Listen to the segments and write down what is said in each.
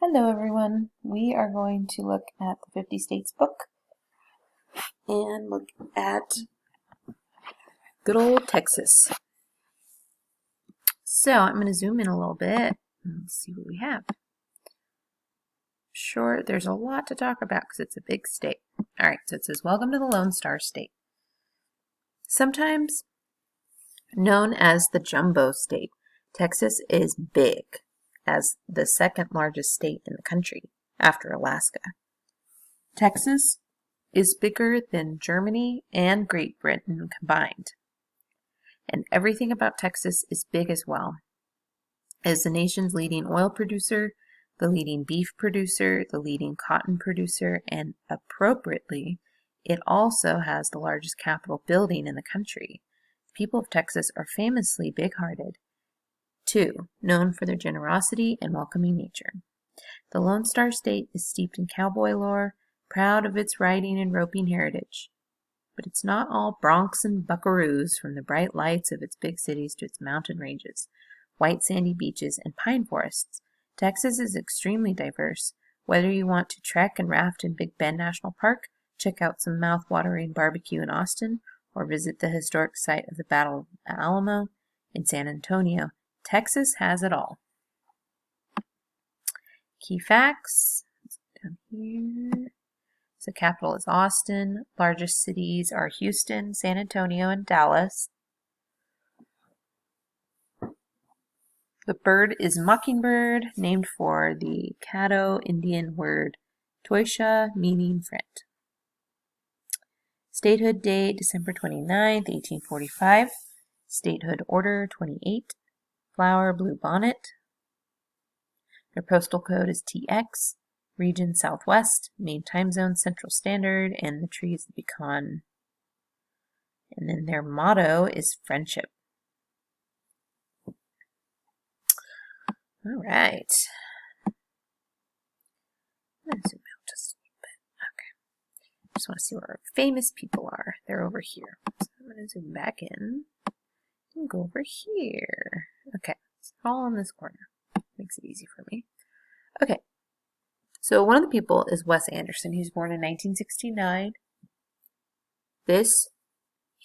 Hello everyone. We are going to look at the 50 States book and look at good old Texas. So I'm going to zoom in a little bit and see what we have. Sure, there's a lot to talk about because it's a big state. Alright, so it says, welcome to the Lone Star State. Sometimes known as the Jumbo State, Texas is big as the second largest state in the country after Alaska. Texas is bigger than Germany and Great Britain combined. And everything about Texas is big as well. As the nation's leading oil producer, the leading beef producer, the leading cotton producer, and appropriately, it also has the largest Capitol building in the country. The people of Texas are famously big-hearted. 2. Known for their generosity and welcoming nature. The Lone Star State is steeped in cowboy lore, proud of its riding and roping heritage. But it's not all broncs and buckaroos, from the bright lights of its big cities to its mountain ranges, white sandy beaches, and pine forests. Texas is extremely diverse. Whether you want to trek and raft in Big Bend National Park, check out some mouth-watering barbecue in Austin, or visit the historic site of the Battle of the Alamo in San Antonio, Texas has it all. Key facts, down here. So capital is Austin. Largest cities are Houston, San Antonio, and Dallas. The bird is mockingbird, named for the Caddo Indian word toisha, meaning friend. Statehood date, December 29th, 1845. Statehood order, 28. Flower, blue bonnet. Their postal code is TX. Region Southwest, main time zone Central Standard, and the tree is the pecan. And then their motto is friendship. All right. I'm going to zoom out just a little bit. Okay. Just want to see where our famous people are. They're over here. So I'm going to zoom back in and go over here. Okay. It's all in this corner. Makes it easy for me. Okay. So one of the people is Wes Anderson. He was born in 1969. This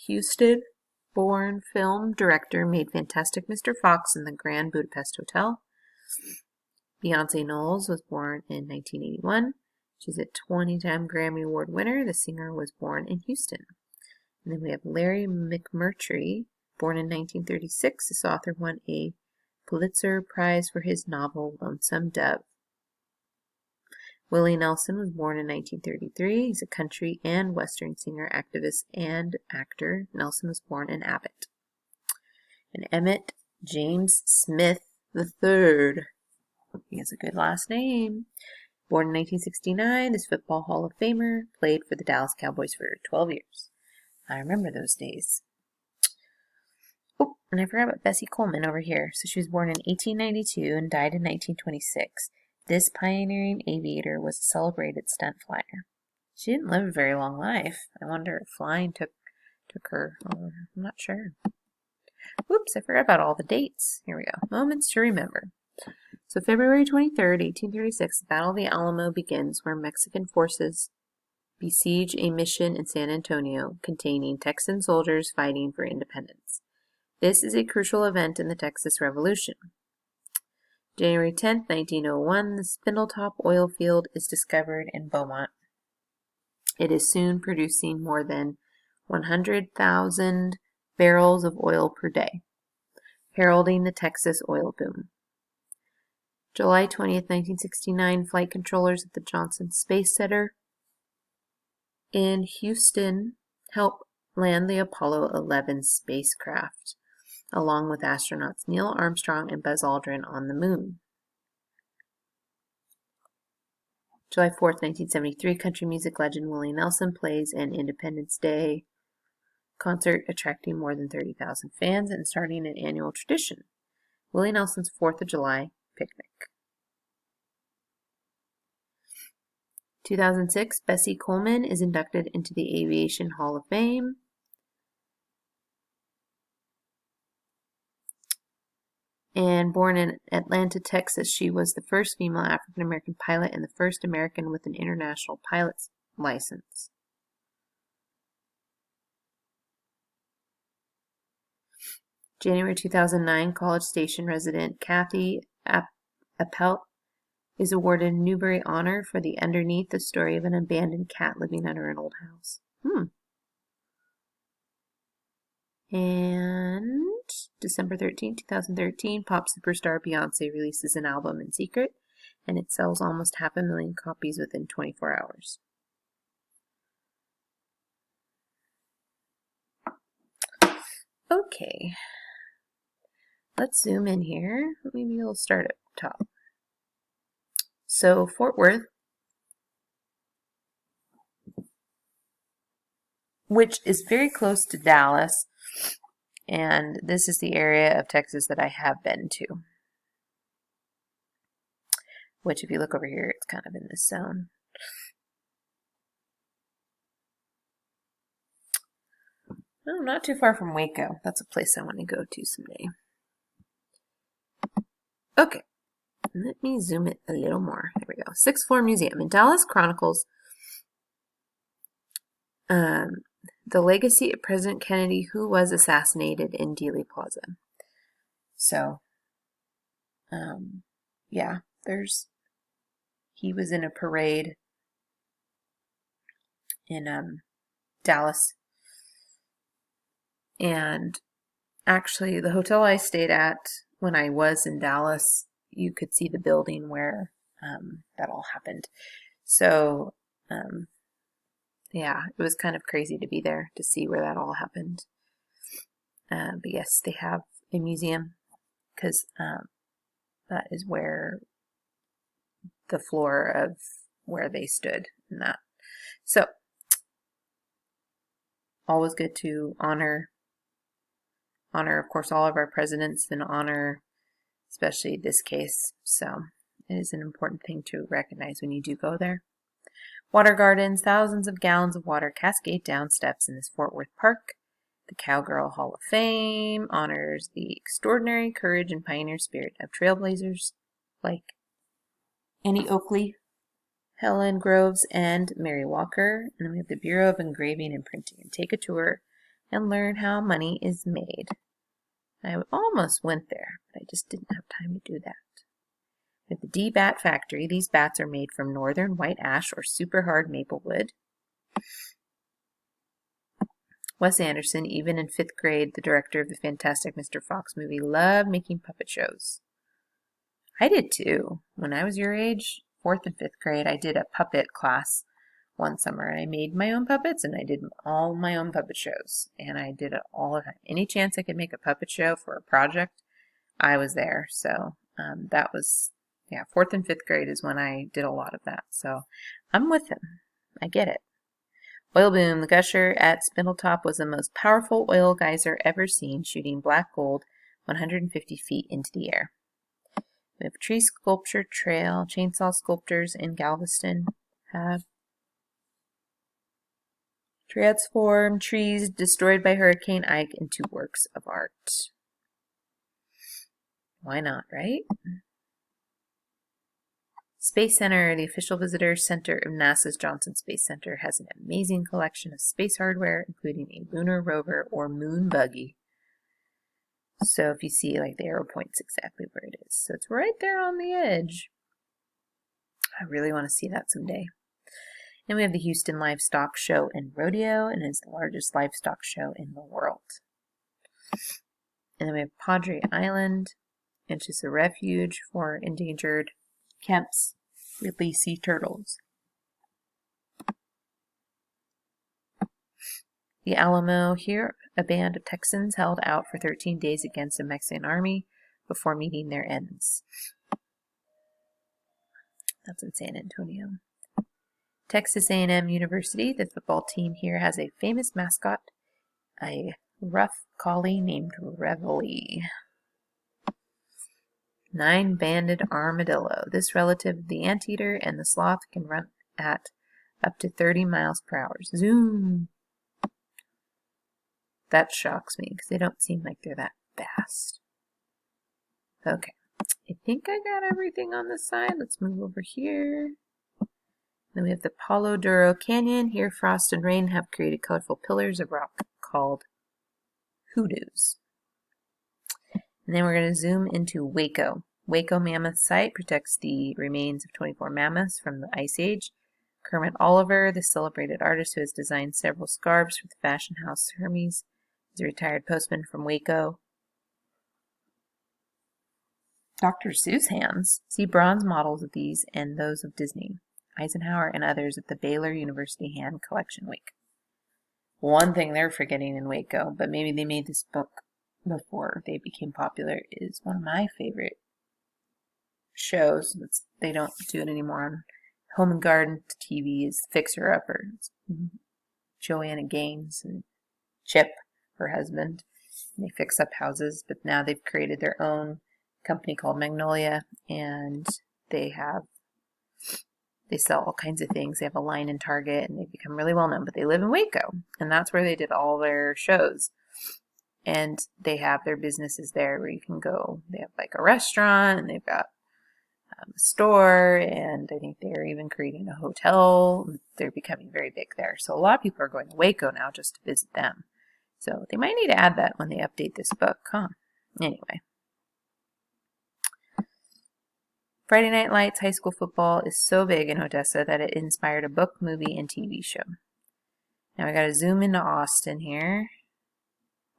Houston-born film director made Fantastic Mr. Fox and the Grand Budapest Hotel. Beyonce Knowles was born in 1981. She's a 20-time Grammy Award winner. The singer was born in Houston. And then we have Larry McMurtry, born in 1936. This author won a Pulitzer Prize for his novel Lonesome Dove. Willie Nelson was born in 1933. He's a country and western singer, activist, and actor. Nelson was born in Abbott. And Emmett James Smith III. He has a good last name. Born in 1969, this Football Hall of Famer, played for the Dallas Cowboys for 12 years. I remember those days. Oh, and I forgot about Bessie Coleman over here. So she was born in 1892 and died in 1926. This pioneering aviator was a celebrated stunt flyer. She didn't live a very long life. I wonder if flying took her. I'm not sure. Whoops, I forgot about all the dates. Here we go. Moments to remember. So February 23rd, 1836, the Battle of the Alamo begins, where Mexican forces besiege a mission in San Antonio containing Texan soldiers fighting for independence. This is a crucial event in the Texas Revolution. January 10th, 1901, the Spindletop oil field is discovered in Beaumont. It is soon producing more than 100,000 barrels of oil per day, heralding the Texas oil boom. July 20th, 1969, flight controllers at the Johnson Space Center in Houston help land the Apollo 11 spacecraft, along with astronauts Neil Armstrong and Buzz Aldrin on the moon. July 4th, 1973, country music legend Willie Nelson plays an Independence Day concert, attracting more than 30,000 fans and starting an annual tradition, Willie Nelson's 4th of July picnic. 2006, Bessie Coleman is inducted into the Aviation Hall of Fame. And born in Atlanta, Texas, she was the first female African American pilot and the first American with an international pilot's license. January 2009, College Station resident Kathy Appelt is awarded a Newbery Honor for the Underneath the Story of an Abandoned Cat Living Under an Old House. And December 13, 2013, pop superstar Beyonce releases an album in secret, and it sells almost 500,000 copies within 24 hours. Okay, let's zoom in here. Maybe we'll start at the top. So Fort Worth, which is very close to Dallas, and this is the area of Texas that I have been to. Which, if you look over here, it's kind of in this zone. Oh, not too far from Waco. That's a place I want to go to someday. Okay, let me zoom it a little more. There we go. Sixth Floor Museum. In Dallas chronicles the legacy of President Kennedy, who was assassinated in Dealey Plaza. So, yeah, he was in a parade in Dallas. And actually, the hotel I stayed at when I was in Dallas, you could see the building where that all happened. So, yeah, it was kind of crazy to be there to see where that all happened. But yes, they have a museum because that is where the floor of where they stood and that. So, always good to honor, of course, all of our presidents and honor, especially this case. So, it is an important thing to recognize when you do go there. Water gardens, thousands of gallons of water cascade down steps in this Fort Worth park. The Cowgirl Hall of Fame honors the extraordinary courage and pioneer spirit of trailblazers like Annie Oakley, Helen Groves, and Mary Walker. And then we have the Bureau of Engraving and Printing. And take a tour and learn how money is made. I almost went there, but I just didn't have time to do that. At the D-Bat Factory, these bats are made from northern white ash or super hard maple wood. Wes Anderson, even in 5th grade, the director of the Fantastic Mr. Fox movie, loved making puppet shows. I did too. When I was your age, 4th and 5th grade, I did a puppet class one summer, and I made my own puppets, and I did all my own puppet shows, and I did it all the time. Any chance I could make a puppet show for a project, I was there. So that was, yeah, 4th and 5th grade is when I did a lot of that. So I'm with him. I get it. Oil boom. The gusher at Spindletop was the most powerful oil geyser ever seen, shooting black gold 150 feet into the air. We have a tree sculpture trail. Chainsaw sculptors in Galveston have transformed trees destroyed by Hurricane Ike into works of art. Why not, right? Space Center, the official visitor center of NASA's Johnson Space Center, has an amazing collection of space hardware, including a lunar rover or moon buggy. So if you see, like, the arrow points exactly where it is. So it's right there on the edge. I really want to see that someday. And we have the Houston Livestock Show and Rodeo, and it's the largest livestock show in the world. And then we have Padre Island, which is a refuge for endangered Kemp's Ridley sea turtles. The Alamo, here a band of Texans held out for 13 days against the Mexican army before meeting their ends. That's in San Antonio. Texas A&M University, the football team here has a famous mascot, a rough collie named Reveille. 9-banded armadillo. This relative of the anteater and the sloth can run at up to 30 miles per hour. Zoom! That shocks me because they don't seem like they're that fast. Okay, I think I got everything on this side. Let's move over here. Then we have the Palo Duro Canyon. Here, frost and rain have created colorful pillars of rock called hoodoos. And then we're going to zoom into Waco. Waco Mammoth Site protects the remains of 24 mammoths from the Ice Age. Kermit Oliver, the celebrated artist who has designed several scarves for the fashion house Hermes, is a retired postman from Waco. Dr. Seuss hands. See bronze models of these and those of Disney, Eisenhower, and others at the Baylor University Hand Collection Week. One thing they're forgetting in Waco, but maybe they made this book before they became popular, is one of my favorite shows. They don't do it anymore on Home and Garden TV, is Fixer Upper. It's Joanna Gaines and Chip, her husband. And they fix up houses, but now they've created their own company called Magnolia, and they sell all kinds of things. They have a line in Target, and they've become really well known, but they live in Waco, and that's where they did all their shows. And they have their businesses there where you can go. They have like a restaurant, and they've got a store, and I think they're even creating a hotel. They're becoming very big there. So a lot of people are going to Waco now just to visit them. So they might need to add that when they update this book, huh? Anyway. Friday Night Lights high school football is so big in Odessa that it inspired a book, movie, and TV show. Now I gotta zoom into Austin here.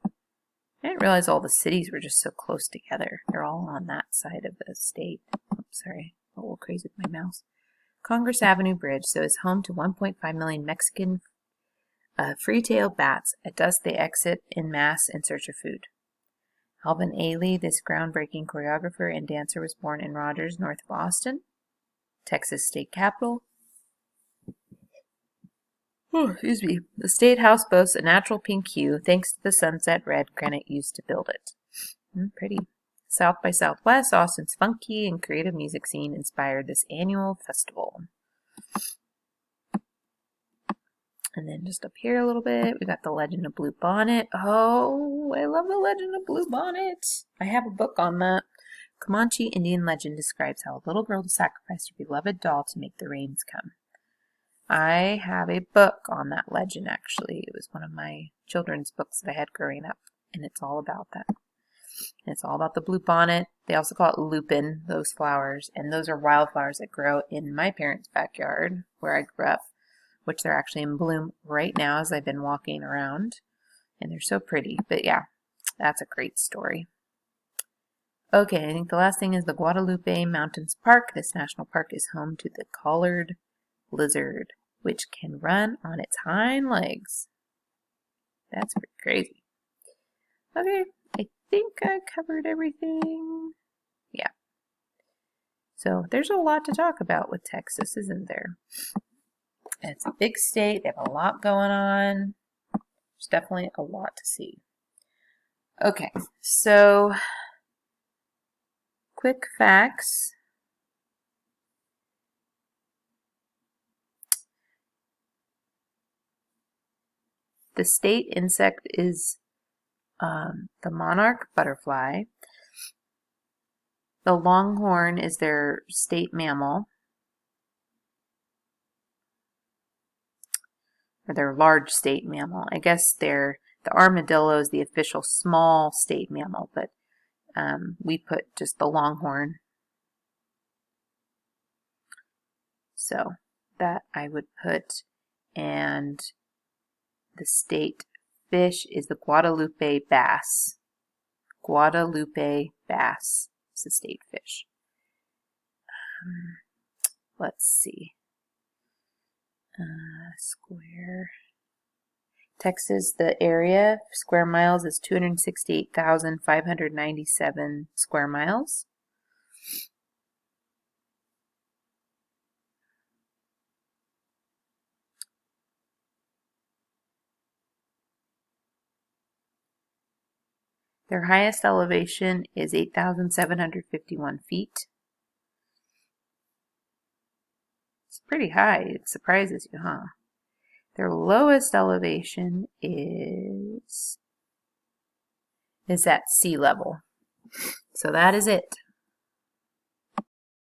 I didn't realize all the cities were just so close together. They're all on that side of the state. Oops, sorry, a little crazy with my mouse. Congress Avenue Bridge, so is home to 1.5 million Mexican free-tailed bats. At dusk they exit en masse in search of food. Alvin Ailey, this groundbreaking choreographer and dancer, was born in Rogers, north of Austin, Texas state capital. Excuse me. The State House boasts a natural pink hue thanks to the sunset red granite used to build it. Pretty. South by Southwest, Austin's funky and creative music scene inspired this annual festival. And then just up here a little bit, we got the Legend of Blue Bonnet. Oh, I love the Legend of Blue Bonnet. I have a book on that. Comanche Indian legend describes how a little girl sacrificed her beloved doll to make the rains come. I have a book on that legend, actually. It was one of my children's books that I had growing up, and it's all about that. And it's all about the blue bonnet. They also call it lupin, those flowers, and those are wildflowers that grow in my parents' backyard where I grew up, which they're actually in bloom right now as I've been walking around, and they're so pretty. But yeah, that's a great story. Okay, I think the last thing is the Guadalupe Mountains Park. This national park is home to the collared lizard, which can run on its hind legs. That's pretty crazy. Okay, I think I covered everything. Yeah. So there's a lot to talk about with Texas, isn't there? It's a big state. They have a lot going on. There's definitely a lot to see. Okay, so quick facts. The state insect is the monarch butterfly. The longhorn is their state mammal, or their large state mammal. I guess the armadillo is the official small state mammal, but we put just the longhorn. So that I would put, and the state fish is the Guadalupe bass. Guadalupe bass is the state fish. Let's see. Square. Texas, the area, square miles, is 268,597 square miles. Their highest elevation is 8,751 feet. It's pretty high. It surprises you, huh? Their lowest elevation is at sea level. So that is it.